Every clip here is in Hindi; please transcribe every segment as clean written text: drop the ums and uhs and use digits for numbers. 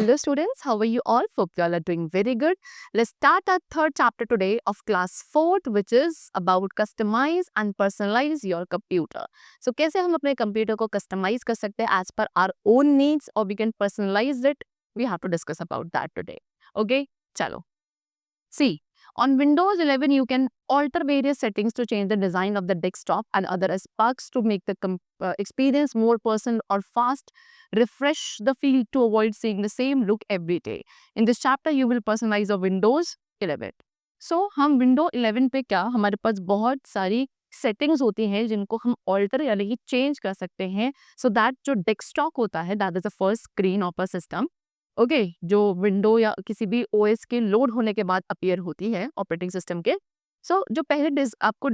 Hello students, how are you all? Hope you all are doing very good. Let's start our third chapter today of class 4th, which is about customize and personalize your computer. So कैसे हम अपने कंप्यूटर को customize कर सकते हैं as per our own needs or we can personalize it. We have to discuss about that today. Okay, चलो. See, on Windows 11, you can alter various settings to change the design of the desktop and other aspects to make the experience more personal or fast. Refresh the field to avoid seeing the same look every day. In this chapter, you will personalize your Windows 11. So, हम Windows 11 पे क्या हमारे पास बहुत सारी सेटिंग्स होती हैं जिनको हम ऑल्टर यानी कि चेंज कर सकते हैं सो दैट जो डेस्कटॉप होता है that is the first screen of a system. Okay जो विंडो या किसी भी ओएस के लोड होने के बाद अपीयर होती है ऑपरेटिंग सिस्टम के. सो जो पहले आपको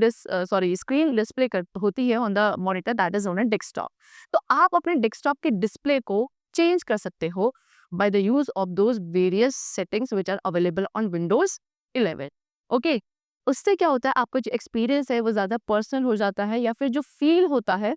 स्क्रीन डिस्प्ले कर होती है on the monitor that is on a desktop. तो आप अपने डेस्कटॉप के डिस्प्ले को चेंज कर सकते हो by the use of those various settings which are available on Windows 11. Okay उससे क्या होता है आपका जो एक्सपीरियंस है वो ज़्यादा पर्सनल हो जाता है या फिर जो फील होता है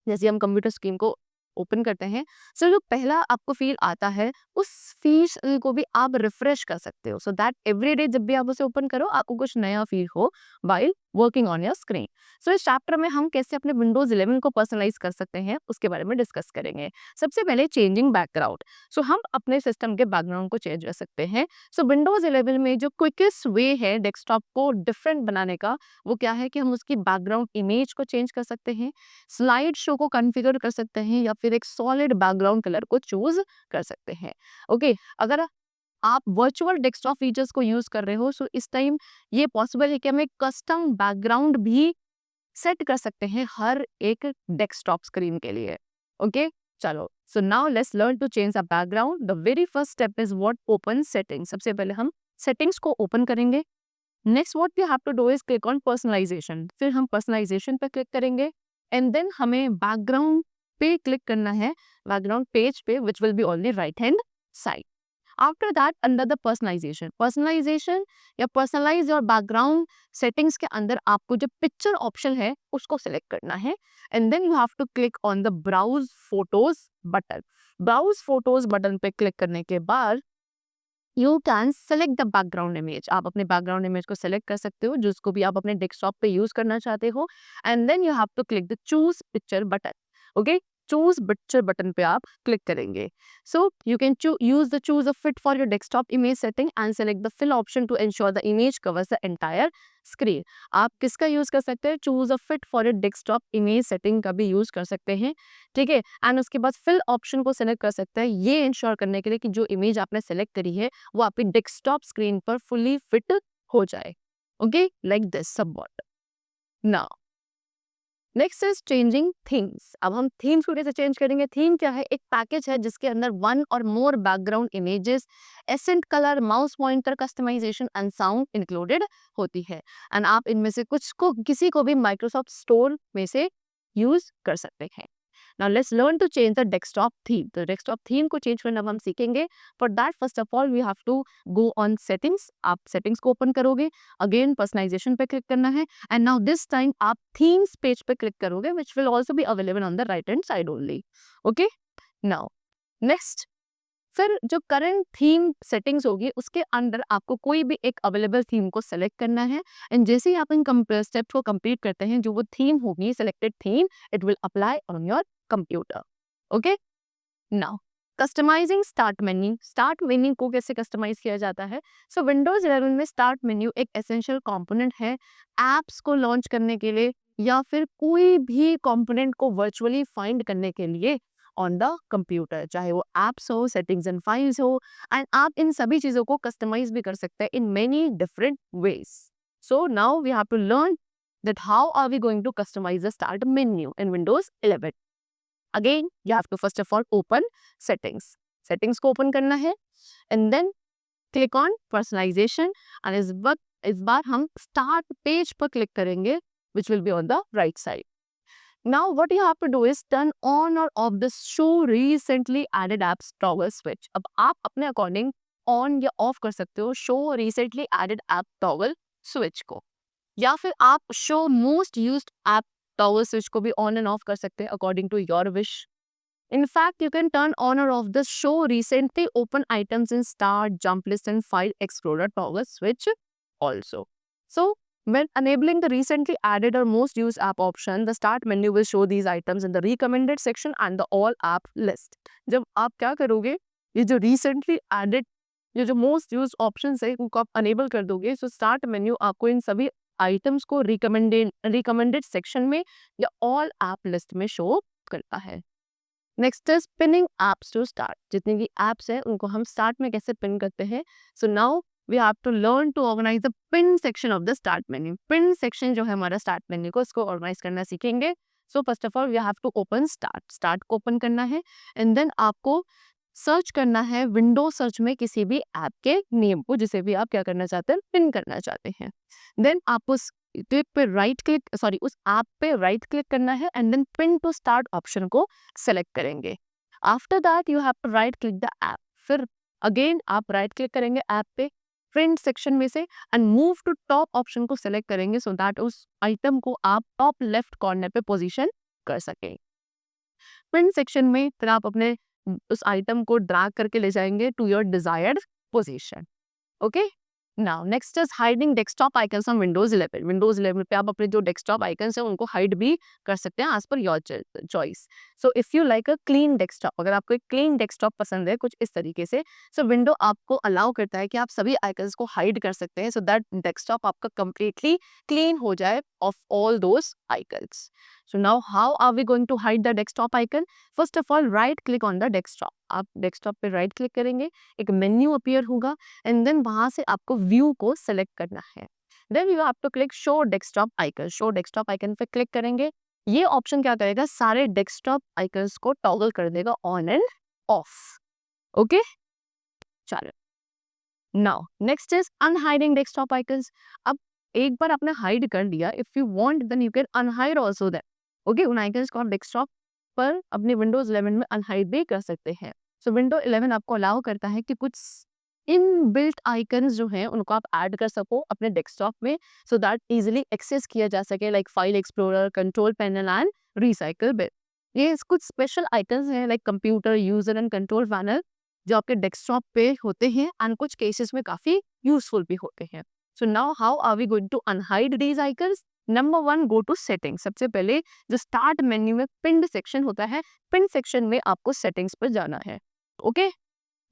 जैसे हम कंप्यूटर स्क्रीन को ओपन करते हैं सो जो पहला आपको फील आता है उस फील को भी आप रिफ्रेश कर सकते हो सो दैट एवरी डे जब भी आप उसे ओपन करो आपको कुछ नया फील हो while working on your screen. So इस चैप्टर में हम कैसे अपने विंडोज 11 को पर्सनलाइज कर सकते हैं उसके बारे में डिस्कस करेंगे. सबसे पहले चेंजिंग बैकग्राउंड. सो हम अपने सिस्टम के बैकग्राउंड को चेंज कर सकते हैं. सो विंडोज 11 में जो क्विकेस्ट वे है डेस्कटॉप को डिफरेंट बनाने का वो क्या है कि हम उसकी बैकग्राउंड इमेज को चेंज कर सकते हैं, स्लाइड शो को कॉन्फ़िगर कर सकते हैं या फिर एक सॉलिड बैकग्राउंड कलर को चूज कर सकते हैं. ओके अगर आप वर्चुअल डेस्कटॉप फीचर्स को यूज कर रहे हो सो इस टाइम ये पॉसिबल है कि हम एक कस्टम बैकग्राउंड भी सेट कर सकते हैं हर एक डेस्कटॉप स्क्रीन के लिए. ओके चलो so now let's learn to change the background. The very first step is what open settings. सबसे पहले हम सेटिंग्स को ओपन करेंगे. Next what you have to do is click on personalisation. फिर हम पर्सनलाइजेशन पर क्लिक करेंगे एंड देन हमें बैकग्राउंड पे क्लिक करना है बैकग्राउंड पेज पे which will be on the right hand side. After that under the personalisation या पर्सनलाइज योर बैकग्राउंड सेटिंग्स के अंदर आपको जो पिक्चर ऑप्शन है उसको सिलेक्ट करना है and then you have to click on the browse photos button. Browse photos button पे क्लिक करने के बाद you can select the background image. आप अपने बैकग्राउंड इमेज को सेलेक्ट कर सकते हो जिसको भी आप अपने डेस्कटॉप पे यूज करना चाहते हो and then you have to click the choose picture button. Okay choose picture button पे आप क्लिक करेंगे. So you can use the choose a fit for your desktop image setting and select the fill option to ensure the image covers the entire screen. आप किसका यूज कर सकते हैं choose a fit for your desktop image setting का भी यूज कर सकते हैं. ठीक है एंड उसके बाद फिल ऑप्शन को सेलेक्ट कर सकते हैं ये इंश्योर करने के लिए कि जो इमेज आपने सेलेक्ट करी है वो आपकी डेस्कटॉप स्क्रीन पर फुली फिट हो जाए. ओके लाइक दिस सब what now next is changing themes. अब हम थीम्स को कैसे चेंज करेंगे. थीम क्या है एक पैकेज है जिसके अंदर वन और more background images accent colour mouse pointer customisation and sound included होती है एंड आप इनमें से कुछ को किसी को भी माइक्रोसॉफ्ट स्टोर में से यूज कर सकते हैं. Now let's learn to change the desktop theme. तो desktop theme को change करना हम सीखेंगे. For that first of all we have to go on settings. आप settings को open करोगे. Again personalization पे click करना है. And now this time आप themes page पे click करोगे which will also be available on the right hand side only. Okay? Now next फिर जो करंट थीम सेटिंग्स होगी उसके अंदर आपको कोई भी एक अवेलेबल थीम को सेलेक्ट करना है एंड जैसे ही आप इन स्टेप्स को कंप्लीट करते हैं जो वो थीम होगी selected theme it will apply on your computer. Okay now customising start menu. Start menu को कैसे कस्टमाइज किया जाता है. सो विंडोज 11 में स्टार्ट मेन्यू एक एसेंशियल कंपोनेंट है एप्स को लॉन्च करने के लिए या फिर कोई भी कंपोनेंट को वर्चुअली फाइंड करने के लिए ऑन द कंप्यूटर, चाहे वो एप्स हो सेटिंग्स एंड फाइल्स हो एंड आप इन सभी चीज़ों को कस्टमाइज भी कर सकते हैं in many different ways. So now we have to learn that how are we going to customize the start menu in Windows 11. Again, you have to first of all open settings. Settings को open करना है and then click on personalization and इस बार हम start page पर click करेंगे which will be on the right side. Now what you have to do is turn on or off the show recently added apps toggle switch. अब आप अपने according on या off कर सकते हो show recently added app toggle switch को या फिर आप show most used app toggle switch को भी ऑन एंड ऑफ कर सकते हैं according to your wish. In fact, you can turn on or off the show recently open items in Start, Jump List, and File Explorer toggle switch also. So, when enabling the recently added or most used app option, the Start menu will show these items in the recommended section and the all app list. जब आप क्या करोगे, ये जो recently added, ये जो most used options है, उनको आप enable कर दोगे, so Start menu आपको इन सभी items को recommended section में या all app list में show करता है. Next is pinning apps to start. जितनी भी एप्स है उनको हम स्टार्ट में कैसे पिन करते हैं. So now we have to learn to organise the pin section of the start menu. Pin section जो है हमारा स्टार्ट मेन्यू को, इसको ऑर्गेनाइज करना सीखेंगे. So first of all we have to open start को ओपन करना है एंड देन आपको सर्च करना है विंडो सर्च में किसी भी ऐप के नेम को जिसे भी आप क्या करना चाहते हैं, पिन करना चाहते हैं. देन आप उस क्लिक पे राइट क्लिक उस ऐप पे राइट क्लिक करना है and then pin to start option को सेलेक्ट करेंगे. After that you have to right click the app. फिर अगेन आप राइट क्लिक करेंगे ऐप पे प्रिंट सेक्शन में से and move to top option को सेलेक्ट करेंगे सो दैट उस आइटम को आप टॉप लेफ्ट कॉर्नर पे पोजीशन कर सकें. प्रिंट सेक्शन में फिर आप अपने उस आइटम को ड्रैग करके ले जाएंगे to your desired position. Okay. Now next is hiding desktop icons on Windows 11. Windows 11 पे आप अपने जो डेस्कटॉप आइकन्स हैं उनको हाइड भी कर सकते हैं as per your choice. So if you like a clean desktop, अगर आपको एक क्लीन डेस्कटॉप पसंद है कुछ इस तरीके से, सो विंडो आपको अलाउ करता है कि आप सभी आइकन्स को हाइड कर सकते हैं सो दैट डेस्कटॉप आपका कंप्लीटली क्लीन हो जाए of all those icons. So now how are we going to hide the desktop icon? First of all, right click on the desktop. आप desktop पे right click करेंगे, एक menu appear होगा and then वहाँ से आपको view को select करना है. Then you have to click show desktop icon. Show desktop icon पे click करेंगे. ये option क्या करेगा, सारे desktop icons को toggle कर देगा on and off. Okay? चलो. Now next is unhiding desktop icons. अब एक बार आपने hide कर लिया, if you want then you can unhide also that. Okay. उन आइकन्स को आप डेस्कटॉप पर अपने विंडोज 11 में अनहाइड भी कर सकते हैं. सो विंडो 11 आपको अलाउ करता है कि कुछ इनबिल्ट आइकन्स जो हैं उनको आप ऐड कर सको अपने डेस्कटॉप में सो दैट इजीली एक्सेस किया जा सके, like file explorer, control panel and recycle bin. ये कुछ स्पेशल आइकन्स हैं like computer, user and control panel जो आपके डेस्कटॉप पे होते हैं एंड कुछ केसेस में काफी यूजफुल भी होते हैं. So now how are we going to unhide these icons? Number 1, go to setting. सबसे पहले जो स्टार्ट मेन्यू में पिंड सेक्शन होता है, पिंड सेक्शन में आपको सेटिंग्स पर जाना है. Okay.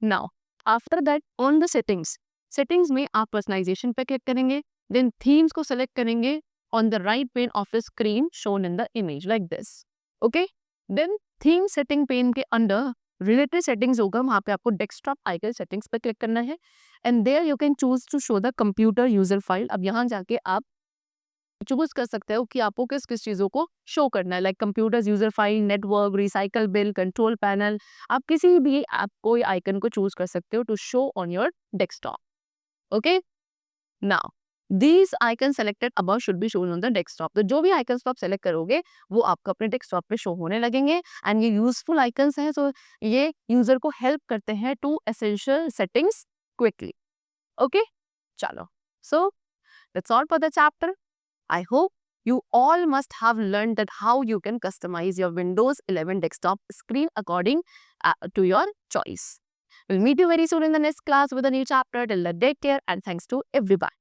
Now after that on the settings में आप पर्सनलाइजेशन पे क्लिक करेंगे, देन थीम्स को सेलेक्ट करेंगे on the right pane of the screen shown in the image like this. Okay. Then theme setting pane के अंडर रिलेटेड सेटिंग्स होगा, वहाँ पे आपको डेस्कटॉप आइकन सेटिंग्स पे क्लिक करना है and there you can choose to show the computer user file. अब यहाँ जाके आप चूज कर सकते हो कि आपको किस किस चीज़ों को शो करना है, like computers user file, network, recycle bill, control panel. आप किसी भी ऐप को आइकन को चूज कर सकते हो to show on your desktop. Okay. Now these icon selected above should be shown on the desktop. तो जो भी आइकन्स आप सेलेक्ट करोगे वो आपको अपने डेस्कटॉप पे शो होने लगेंगे एंड ये यूजफुल आइकन्स हैं. सो ये यूजर को हेल्प करते हैं to essential settings quickly. Okay. चलो. So that's all for the chapter. I hope you all must have learned that how you can customize your Windows 11 desktop screen according to your choice. We'll meet you very soon in the next class with a new chapter. Till then, take care and thanks to everybody.